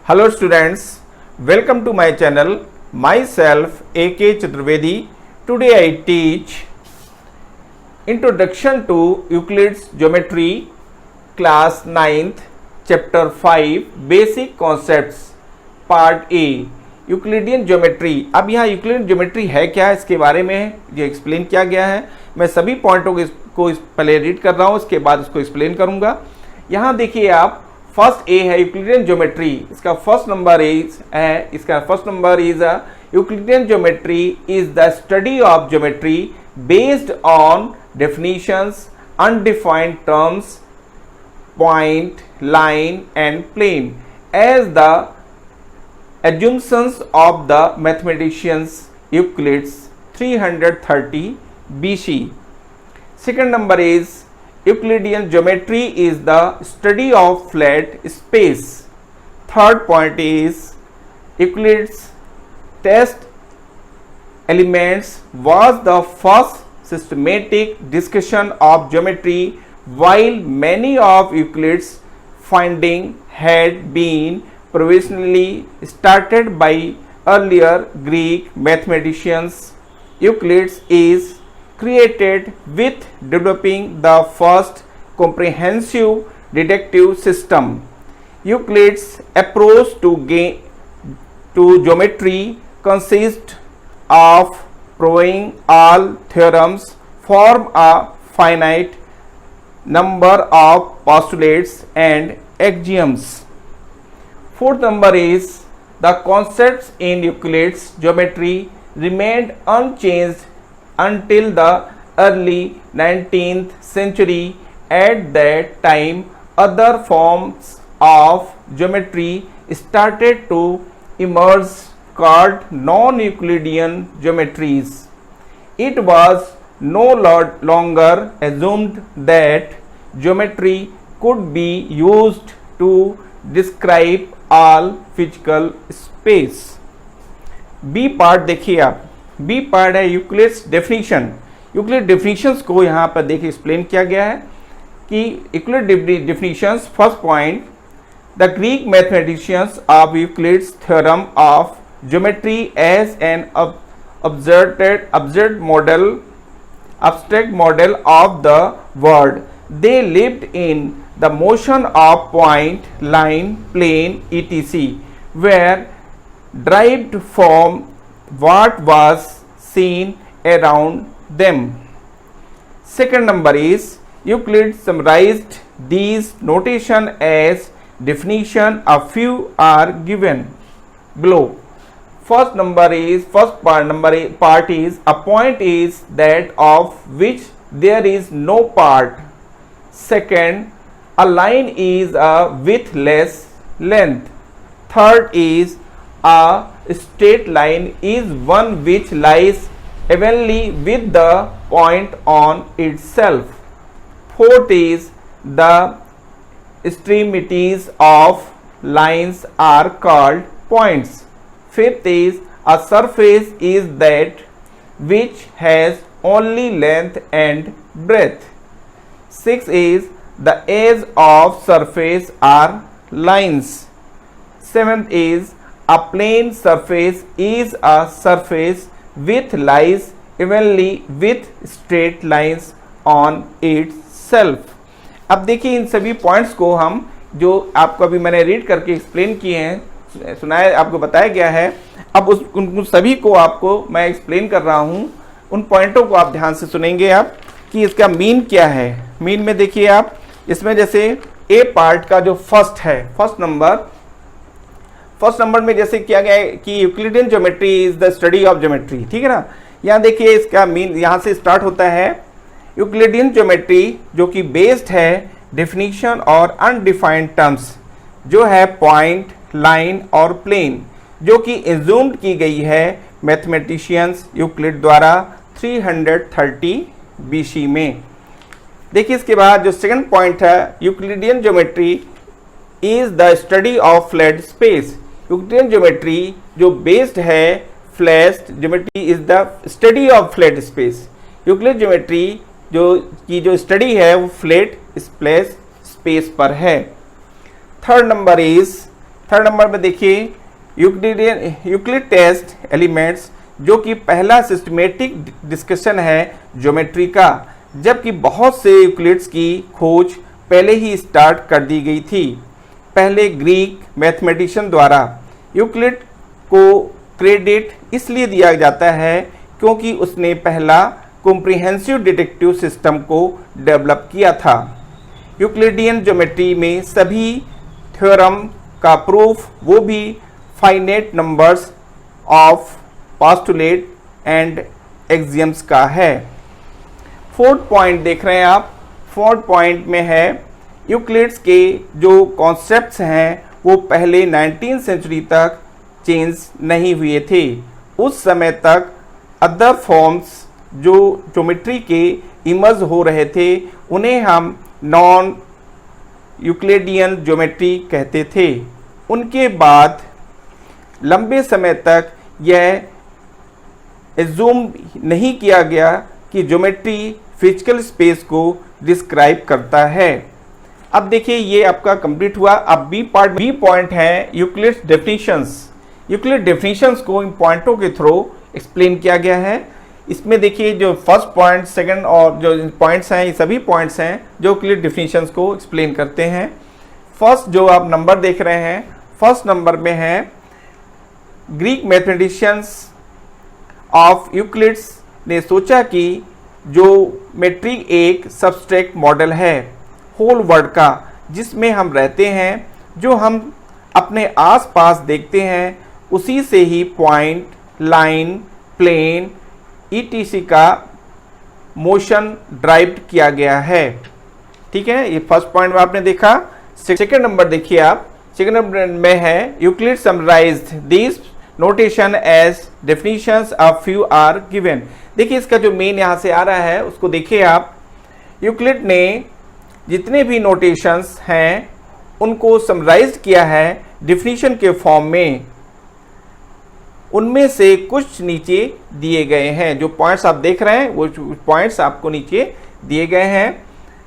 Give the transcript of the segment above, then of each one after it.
Hello students, welcome to my channel. Myself A.K. Chaturvedi. Today I teach Introduction to Euclid's Geometry, Class 9th, Chapter 5, Basic Concepts, Part A. Euclidean geometry. अब यहाँ Euclidean geometry है क्या, इसके बारे में ये explain किया गया है। मैं सभी पॉइंटों को पहले रीड कर रहा हूँ, इसके बाद इसको एक्सप्लेन करूँगा। यहाँ देखिए आप, फर्स्ट ए है यूक्लिडियन ज्योमेट्री, इसका first number is Euclidean geometry is the study of geometry based on definitions, undefined terms, point, line and plane as the assumptions of the mathematicians Euclid's 330 BC. Second number is Euclidean geometry is the study of flat space. Third point is Euclid's test elements was the first systematic discussion of geometry, while many of Euclid's findings had been provisionally started by earlier Greek mathematicians. Euclid is credited with developing the first comprehensive deductive system. Euclid's approach to geometry consists of proving all theorems form a finite number of postulates and axioms. Fourth number is the concepts in Euclid's geometry remained unchanged until the early 19th century. At that time, other forms of geometry started to emerge called non-Euclidean geometries. It was no longer assumed that geometry could be used to describe all physical space. B part देखिए आप, B part है Euclid's definition. Euclid definitions को यहाँ पर देखिए explain किया गया है कि Euclid definitions, first point, the Greek mathematicians of Euclid's theorem of geometry as an abstract model of the world. They lived in the motion of point, line, plane, etc. were derived from what was seen around them. Second number is Euclid summarized these notation as definition. A few are given below. First part is a point is that of which there is no part. Second, a line is a widthless length. Third is a straight line is one which lies evenly with the point on itself. Fourth is the extremities of lines are called points. Fifth is a surface is that which has only length and breadth. Sixth is the edge of surface are lines. Seventh is a plane surface is a surface which lies evenly with straight lines on itself. अब देखिए इन सभी points को हम जो आपको अभी मैंने read करके एक्सप्लेन किए हैं, सुनाया, आपको बताया गया है। अब उन सभी को आपको मैं एक्सप्लेन कर रहा हूँ। उन पॉइंटों को आप ध्यान से सुनेंगे आप कि इसका मीन क्या है। मीन में देखिए आप, इसमें जैसे ए पार्ट का जो फर्स्ट नंबर में जैसे किया गया है कि Euclidean geometry is the study of geometry, ठीक है ना। यहाँ देखिए इसका मीन यहाँ से स्टार्ट होता है। यूक्लिडियन ज्योमेट्री जो कि बेस्ड है डेफिनेशन और अनडिफाइंड टर्म्स, जो है पॉइंट, लाइन और प्लेन, जो कि एज्यूम्ड की गई है मैथमेटिशियंस यूक्लिड द्वारा 330 BC में। देखिए इसके बाद जो सेकंड पॉइंट है, Euclidean geometry is the study of flat space. Euclidean geometry जो बेस्ड है flat geometry is the study of flat space. Euclid geometry जो स्टडी है वो फ्लैट स्पेस पर है। Third number is third number में देखिए यूक्लिड टेस्ट एलिमेंट्स, जो कि पहला सिस्टमेटिक डिस्कशन है ज्योमेट्री का, जबकि बहुत से यूक्लिड्स की खोज पहले ही स्टार्ट कर दी गई थी। पहले ग्रीक मैथमेटिशियन द्वारा यूक्लिड को क्रेडिट इसलिए दिया जाता है क्योंकि उसने पहला कॉम्प्रिहेंसिव डिडक्टिव सिस्टम को डेवलप किया था। यूक्लिडियन ज्योमेट्री में सभी थ्योरम का प्रूफ, वो भी finite numbers of postulate and axioms का है। फोर्थ पॉइंट देख रहे हैं आप, फोर्थ पॉइंट में है यूक्लिड्स के जो कॉन्सेप्ट्स हैं वो पहले 19th सेंचुरी तक चेंज नहीं हुए थे। उस समय तक अदर फॉर्म्स जो ज्योमेट्री के इमर्ज हो रहे थे उन्हें हम नॉन यूक्लिडियन ज्योमेट्री कहते थे। उनके बाद लंबे समय तक यह एज्यूम नहीं किया गया कि ज्योमेट्री फिजिकल स्पेस को डिस्क्राइब करता है। अब देखिए ये आपका कंप्लीट हुआ। अब बी पॉइंट है यूक्लिड्स डेफिनेशंस। यूक्लिड डेफिनेशंस को इन पॉइंटों के थ्रू एक्सप्लेन किया गया है। इसमें देखिए जो फर्स्ट पॉइंट, सेकंड और जो पॉइंट्स हैं, ये सभी पॉइंट्स हैं जो यूक्लिड डेफिनेशंस को एक्सप्लेन करते हैं। फर्स्ट जो आप नंबर देख रहे हैं, फर्स्ट नंबर में है ग्रीक मैथमेटिशियंस ऑफ यूक्लिड्स ने सोचा कि जो ज्योमेट्री एक सब्सट्रैक्ट मॉडल है होल वर्ल्ड का, जिसमें हम रहते हैं, जो हम अपने आसपास देखते हैं, उसी से ही पॉइंट, लाइन, प्लेन ETC का मोशन ड्राइव किया गया है। ठीक है, ये फर्स्ट पॉइंट में आपने देखा। सेकंड नंबर देखिए आप, सेकंड नंबर में है Euclid summarised this notation as definitions of few are given. देखिए इसका जो मेन यहाँ से आ रहा है उसको देखिए आप। यूक्लिड ने जितने भी नोटेशंस हैं उनको समराइज किया है डेफिनेशन के फॉर्म में। उनमें से कुछ नीचे दिए गए हैं। जो पॉइंट्स आप देख रहे हैं वो पॉइंट्स आपको नीचे दिए गए हैं।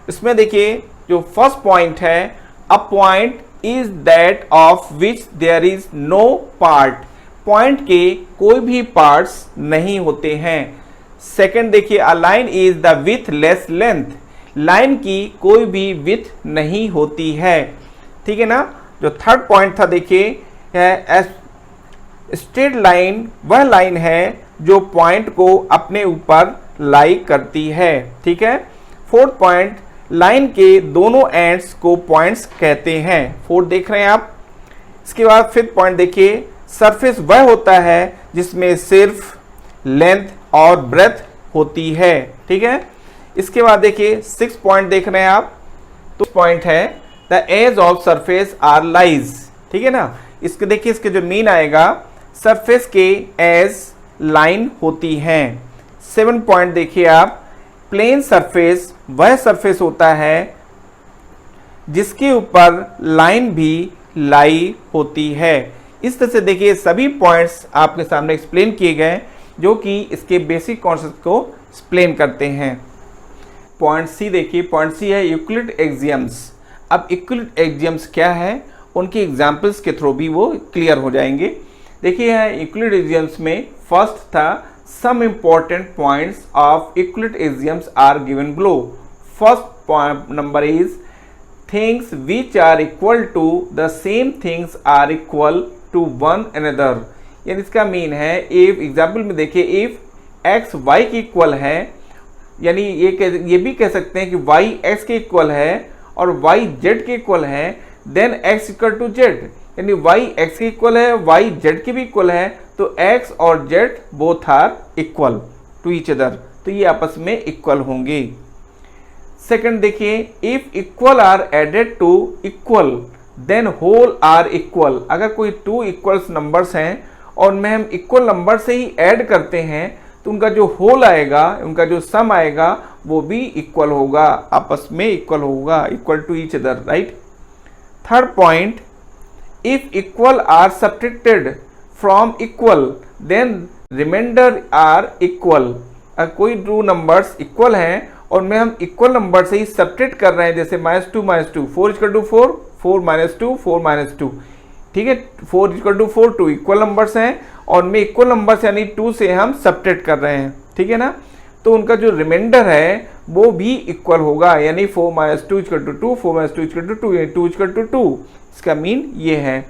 इसमें देखिए जो फर्स्ट पॉइंट है, a point is that of which there is no part. Point के कोई भी पार्ट्स नहीं होते हैं। सेकंड देखिए, a line is the with less length. Line की कोई भी विथ नहीं होती है। ठीक है ना। जो थर्ड पॉइंट था देखिए, स्ट्रेट लाइन वह लाइन है जो पॉइंट को अपने ऊपर लाई करती है। ठीक है। फोर्थ पॉइंट, लाइन के दोनों एंड्स को पॉइंट्स कहते हैं। फोर्थ देख रहे हैं आप। इसके बाद फिफ्थ पॉइंट देखिए, सरफेस वह होता है जिसमें सिर्फ लेंथ और ब्रेथ होती है। ठीक है। इसके बाद देखिए सिक्स पॉइंट देख रहे हैं आप। तो पॉइंट है the edge of surface are lies. ठीक है ना। इसके देखिए इसके जो मीन आएगा, सरफेस के एज लाइन होती हैं। 7 पॉइंट देखिए आप, प्लेन सरफेस वह सरफेस होता है जिसके ऊपर लाइन भी लाई होती है। इस तरह से देखिए सभी पॉइंट्स आपके सामने एक्सप्लेन किए गए जो कि इसके बेसिक कॉन्सेप्ट को एक्सप्लेन करते हैं। पॉइंट सी देखिए, पॉइंट सी है यूक्लिड एक्सियम्स। अब यूक्लिड एक्सियम्स क्या है, उनके एग्जाम्पल्स के थ्रू भी वो क्लियर हो जाएंगे। देखिए यहाँ यूक्लिड एक्सियम्स में फर्स्ट था, some important points of Euclid axioms are given below. First point number is things which are equal to the same things are equal to one another. यानी इसका मीन है, if example में देखिए, if X Y के equal है, यानी ये भी कह सकते हैं कि वाई एक्स के इक्वल है और वाई जेड के इक्वल है, then X equal to Z. यानी वाई एक्स के इक्वल है, वाई जेड के भी इक्वल है, तो एक्स और Z both are equal to each other, तो ये आपस में इक्वल होंगे। सेकंड देखिए, if equal are added to equal then whole are equal. अगर कोई टू इक्वल्स नंबर्स हैं और उनमें हम इक्वल नंबर से ही ऐड करते हैं तो उनका जो होल आएगा, उनका जो सम आएगा वो भी इक्वल होगा, आपस में इक्वल होगा, equal to each other, right. Third point, if equal are subtracted from equal then reminder are equal. अगर कोई टू नंबर्स इक्वल हैं और उनमें हम इक्वल नंबर से ही सब्ट्रैक्ट कर रहे हैं, जैसे -2 -2 4 = 4, 4 - 2 4 - 2। ठीक है, 4 इक्वल टू 4 2 इक्वल नंबर्स हैं और में इक्वल नंबर्स यानी 2 से हम सब्ट्रैक्ट कर रहे हैं, ठीक है ना। तो उनका जो रिमाइंडर है वो भी इक्वल होगा, यानी 4 - 2 इक्वल टू 2, 4 - 2 इक्वल टू 2, यानी 2 इक्वल टू 2। इसका मीन ये है।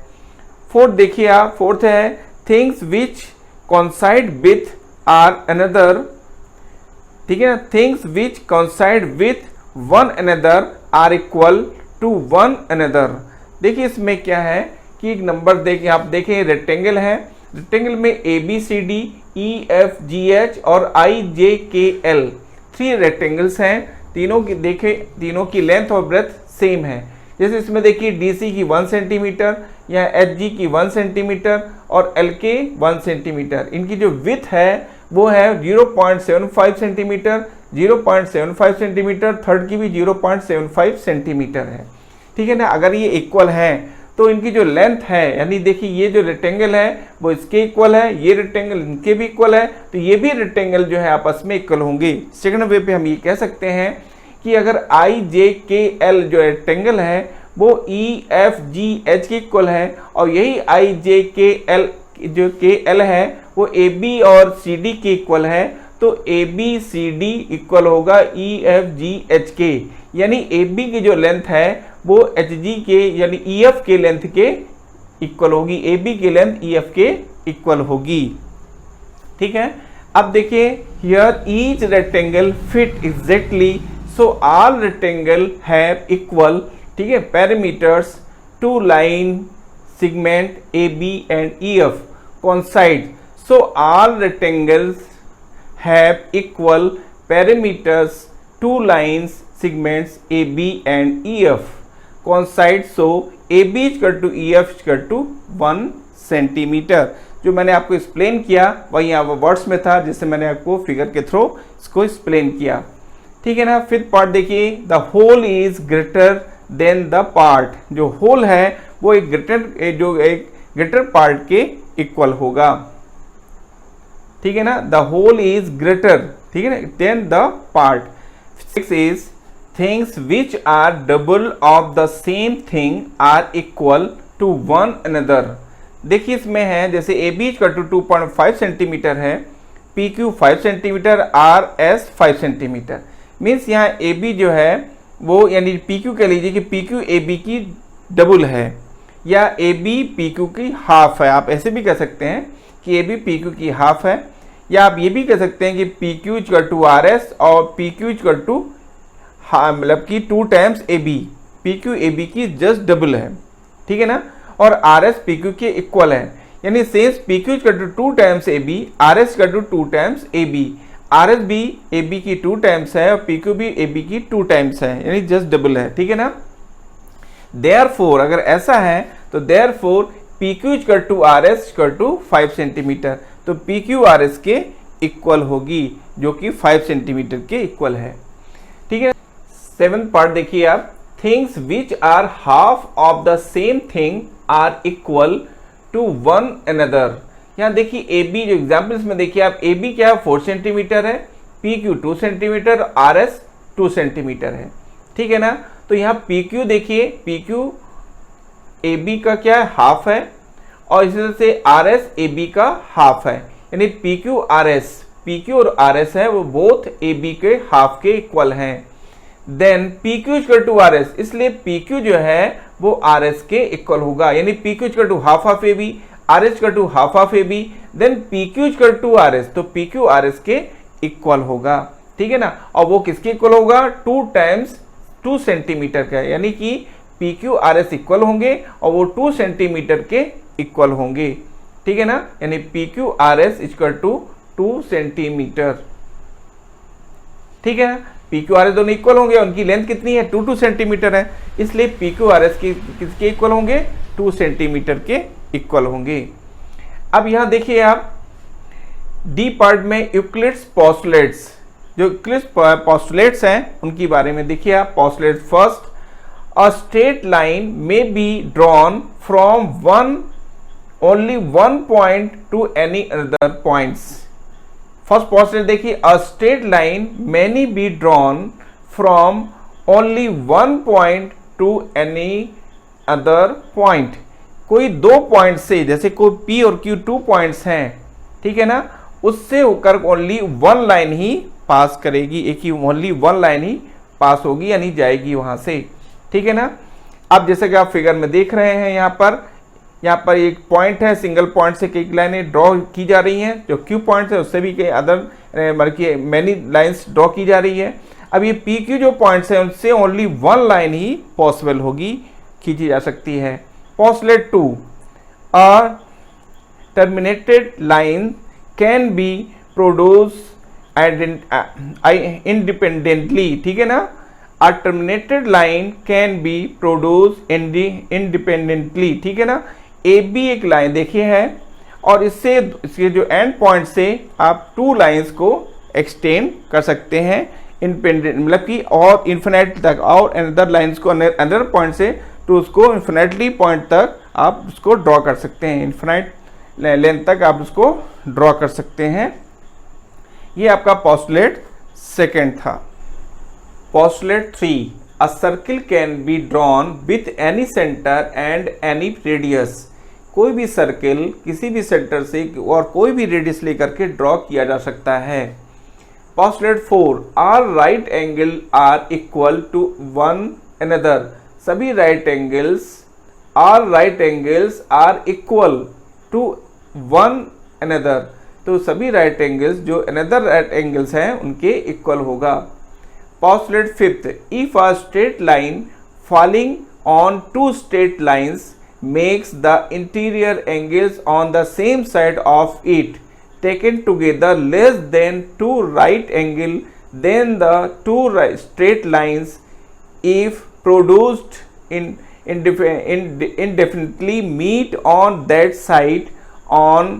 फोर्थ देखिए आप, फोर्थ है things which coincide with are another, ठीक है ना, things which coincide with one another are equal to one another. देखिए इसमें क्या है कि एक नंबर देखिए, आप देखें रेक्टेंगल है, रेक्टेंगल में A B C D E F G H और आई जे के एल 3 रेक्टेंगल्स हैं, तीनों की देखें, तीनों की लेंथ और ब्रेथ सेम है। जैसे इसमें देखिए डी सी की 1 सेंटीमीटर, या एच जी की 1 सेंटीमीटर और एल के 1 सेंटीमीटर। इनकी जो विथ है वो है 0.75 सेंटीमीटर, 0.75 सेंटीमीटर, थर्ड की भी 0.75 सेंटीमीटर है, ठीक है ना। अगर ये इक्वल हैं तो इनकी जो लेंथ है, यानी देखिए ये जो रेक्टेंगल है वो इसके इक्वल है, ये रेक्टेंगल इनके भी इक्वल है, तो ये भी रेक्टेंगल जो है आपस में इक्वल होंगे। सेकंड वे पे हम ये कह सकते हैं कि अगर आई जे के एल जो रेक्टेंगल है वो ई एफ जी एच के इक्वल है और यही आई जे के एल जो के एल है वो ए बी और सी डी के इक्वल है, तो A B C D equal होगा ई एफ जी एच के, यानी ए बी की जो लेंथ है वो एच जी के यानी ई एफ के लेंथ के इक्वल होगी, ए बी की लेंथ ई एफ के इक्वल होगी, ठीक है। अब देखिए here each rectangle fit exactly, so all rectangle have equal, ठीक है, parameters to line segment AB and EF coincide, so all rectangles have equal perimeters, two lines segments AB and EF coincide, so AB is equal to EF is equal to 1 centimetre. जो मैंने आपको explain किया वही यहाँ words में था, जिससे मैंने आपको फिगर के थ्रू इसको एक्सप्लेन किया, ठीक है ना। फिफ्थ पार्ट देखिए, the whole is greater than the part, जो होल है वो एक ग्रेटर पार्ट के इक्वल होगा, ठीक है ना। द होल इज ग्रेटर, ठीक है ना, then the part. 6 is things which are double of the same thing are equal to one another. देखिए इसमें है जैसे A B equal to 2.5 centimetre है, P Q 5 centimetre, R S 5 centimetre. Means यहाँ A B जो है वो यानी पी क्यू कह लीजिए कि पी क्यू ए बी की डबल है, या ए बी पी क्यू की हाफ है। आप ऐसे भी कह सकते हैं कि ए बी पी क्यू की हाफ है, या आप ये भी कह सकते हैं कि P Q equal to R S और पी क्यू इक्वल टू मतलब कि 2 times A B, P Q A B की जस्ट डबल है, ठीक है ना, और आर एस पी क्यू के इक्वल है, यानी since P Q equal to 2 times A B, R S equal to 2 times A B, R S भी ए बी की 2 टाइम्स है और पी क्यू भी ए बी की 2 टाइम्स है, यानी जस्ट डबल है, ठीक है ना। देयरफॉर अगर ऐसा है तो therefore P Q equal to R S equal to 5 centimetre, तो पी क्यू आर एस के इक्वल होगी, जो कि 5 सेंटीमीटर के इक्वल है, ठीक है। 7th पार्ट देखिए आप, things which are half of the same thing are equal to one another. यहाँ देखिए ए बी जो एग्जाम्पल्स में देखिए आप, ए बी क्या है 4 सेंटीमीटर है, P Q 2 centimetre, R S 2 centimetre है, ठीक है ना। तो यहाँ पी क्यू देखिए, पी क्यू ए बी का क्या है हाफ है, और इसी तरह से आर एस ए बी का हाफ है, यानी P Q R S, P Q और आर एस है वो बोथ ए बी के हाफ के इक्वल हैं। Then P Q equal to R S, इसलिए पी क्यू जो है वो आर एस के इक्वल होगा, यानी P Q equal to half of A B, R S equal to half of A B, then P Q equal to R S, तो P Q R S के equal होगा, ठीक है ना। और वो किसके इक्वल होगा, 2 टाइम्स 2 सेंटीमीटर का, यानी कि P Q R S equal होंगे और वो 2 सेंटीमीटर के इक्वल होंगे, ठीक है ना, यानी P Q R S equal to 2 centimetre, ठीक है ना। पी क्यू आर एस दोनों इक्वल होंगे, उनकी लेंथ कितनी है 2 सेंटीमीटर है, इसलिए पी क्यू आर एस किसके इक्वल होंगे 2 सेंटीमीटर के इक्वल होंगे। अब यहां देखिए आप डी पार्ट में यूक्लिड्स पोस्टुलेट्स, जो यूक्लिड्स पोस्टुलेट्स हैं उनके बारे में देखिए आप। Postulate first, a straight line may be drawn from only one point to any other points. First postulate देखिए, a straight line many be drawn from only one point to any other point. कोई दो point से, जैसे कोई P और Q 2 points हैं, ठीक है ना, उससे होकर ओनली वन लाइन ही पास करेगी, एक ही ओनली वन लाइन ही पास होगी यानी जाएगी वहां से, ठीक है ना। अब जैसे कि आप फिगर में देख रहे हैं, यहाँ पर एक पॉइंट है, सिंगल पॉइंट से कई लाइनें ड्रॉ की जा रही हैं, जो Q पॉइंट है उससे भी कई अदर बल्कि मैनी लाइंस ड्रॉ की जा रही है। अब ये PQ जो पॉइंट्स हैं उनसे ओनली वन लाइन ही पॉसिबल होगी, खींची जा सकती है। Postulate 2, a terminated line can be produce independently, ठीक है ना। A terminated line can be produce independently, ठीक है ना। ए बी एक लाइन देखिए है, और इसके जो एंड पॉइंट से आप टू लाइंस को एक्सटेंड कर सकते हैं इंडिपेंडेंट, मतलब कि और इन्फिनिट तक, और अनदर लाइंस को अनदर पॉइंट से तो उसको इन्फिनिटली पॉइंट तक आप उसको ड्रॉ कर सकते हैं, इन्फिनिट लेंथ तक आप उसको ड्रॉ कर सकते हैं। ये आपका पोस्टुलेट सेकंड था। Postulate 3, a circle can be drawn with any centre and any radius. कोई भी सर्किल किसी भी सेंटर से और कोई भी रेडियस लेकर के ड्रॉ किया जा सकता है। Postulate 4, are right angle are equal to one another. सभी right angles are equal to one another, तो सभी राइट एंगल्स जो अनदर राइट एंगल्स हैं उनके इक्वल होगा। Postulate 5, if a straight line falling on two straight lines makes the interior angles on the same side of it taken together less than two right angle, then the two straight lines if produced indefinitely meet on that side on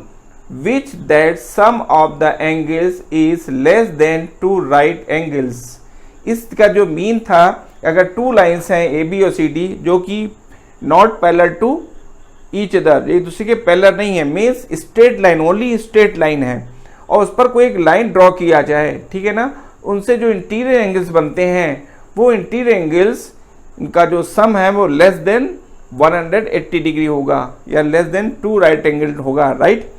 which that sum of the angles is less than two right angles। इसका जो mean था, अगर to lines हैं ए B और C D जो कि not parallel to each other, एक दूसरे के पैरेलल नहीं है, means straight line, only straight line है, और उस पर कोई एक लाइन ड्रॉ किया जाए, ठीक है ना, उनसे जो इंटीरियर एंगल्स बनते हैं वो इंटीरियर एंगल्स का जो सम है वो लेस देन 180 डिग्री होगा या less than two right angle होगा, राइट।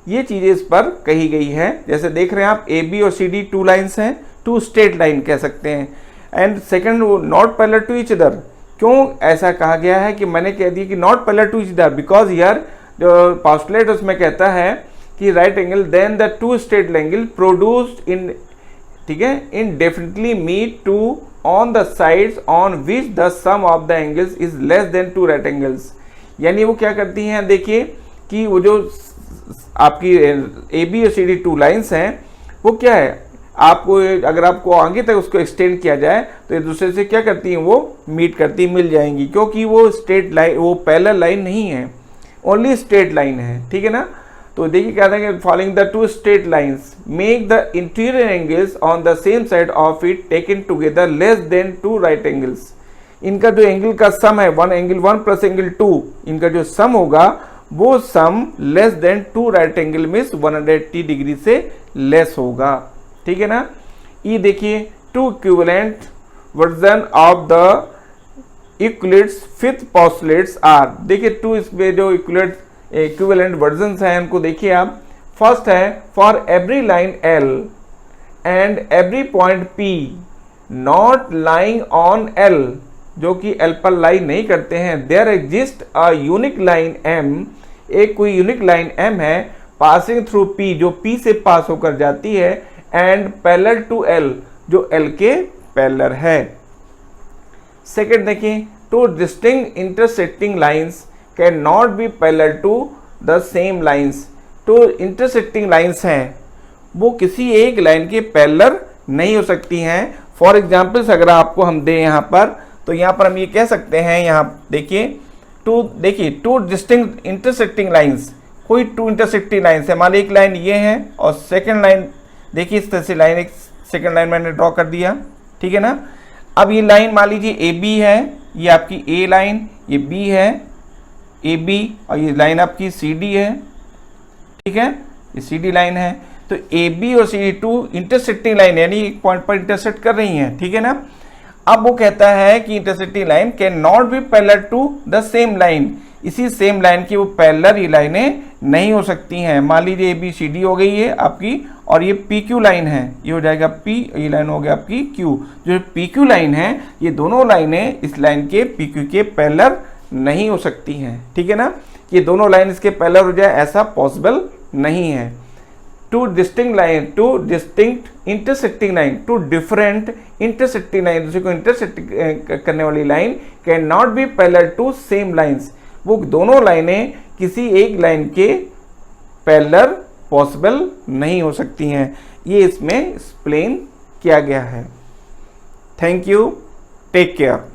ये चीज़ें इस पर कही गई है। जैसे देख रहे हैं आप, ए बी और सी डी टू लाइन्स हैं, टू स्ट्रेट लाइन कह सकते हैं। एंड सेकेंड, वो not parallel to each other. क्यों ऐसा कहा गया है कि मैंने कह दिया कि not parallel to each other, because यार जो पोस्टुलेट उसमें कहता है कि right angle then the two straight angle produced in, ठीक है, in definitely meet to on the sides on which the sum of the angles is less than two right angles. यानी वो क्या करती हैं, देखिए कि वो जो आपकी ए बी और सी डी टू लाइन्स हैं वो क्या है, आपको अगर आपको आगे तक उसको एक्सटेंड किया जाए तो एक दूसरे से क्या करती हैं, वो मीट करती मिल जाएंगी, क्योंकि वो स्ट्रेट लाइन, वो पैरेलल लाइन नहीं है, ओनली स्ट्रेट लाइन है, ठीक है ना। तो देखिए क्या था कि following the two straight lines make the interior angles on the same side of it taken together less than two right angles. इनका जो एंगल का सम है, वन एंगल 1 प्लस एंगल 2, इनका जो सम होगा वो sum less than two right angle means 180 degree से less होगा, ठीक है ना। ये देखिए two equivalent version of the Euclid's fifth postulates are. देखिए टू इसमें जो इक्विवेलेंट वर्जन हैं उनको देखिए आप। फर्स्ट है for every line L and every point P not lying on L, जो कि एल पर लाइन नहीं करते हैं, there exist a unique line M, एक कोई यूनिक लाइन एम है पासिंग थ्रू पी, जो पी से पास होकर जाती है, एंड पैरेलल टू एल, जो एल के पैरेलल है। सेकेंड देखिए, two distinct intersecting lines can not be parallel to the same lines. तो इंटरसेक्टिंग लाइंस हैं वो किसी एक लाइन के पैरेलल नहीं हो सकती हैं। फॉर एग्जाम्पल्स अगर आपको हम दें यहाँ पर, तो यहाँ पर हम ये कह सकते हैं, यहाँ देखिए टू डिस्टिंक्ट इंटरसेक्टिंग लाइंस, कोई टू इंटरसेक्टिंग लाइंस है, मान ली एक लाइन ये है और सेकेंड लाइन देखिए इस तरह से लाइन, एक सेकेंड लाइन मैंने ड्रॉ कर दिया, ठीक है ना। अब ये लाइन मान लीजिए ए बी है, ये आपकी ए लाइन, ये बी है ए बी, और ये लाइन आपकी सी डी है, ठीक है, ये सी डी लाइन है। तो ए बी और C D two intersecting line यानी एक पॉइंट पर इंटरसेक्ट कर रही हैं, ठीक है ना। अब वो कहता है कि intersecting line can not be parallel to the same line, इसी सेम लाइन की वो पैरेलल ये लाइनें नहीं हो सकती हैं। मान लीजिए ए बी सी डी हो गई है आपकी, और ये पी क्यू लाइन है, ये हो जाएगा पी, ये लाइन हो गया आपकी क्यू। जो पी क्यू लाइन है, ये दोनों लाइनें इस लाइन के पी क्यू के पैरेलल नहीं हो सकती हैं, ठीक है ना। ये दोनों लाइन इसके पैरेलल हो जाए, ऐसा पॉसिबल नहीं है। Two distinct intersecting line, two different intersecting line, दूसरे को इंटरसेक्ट करने वाली line can not be parallel to same lines. वो दोनों लाइनें किसी एक लाइन के पैरेलल पॉसिबल नहीं हो सकती हैं। ये इसमें एक्सप्लेन किया गया है। Thank you, take care.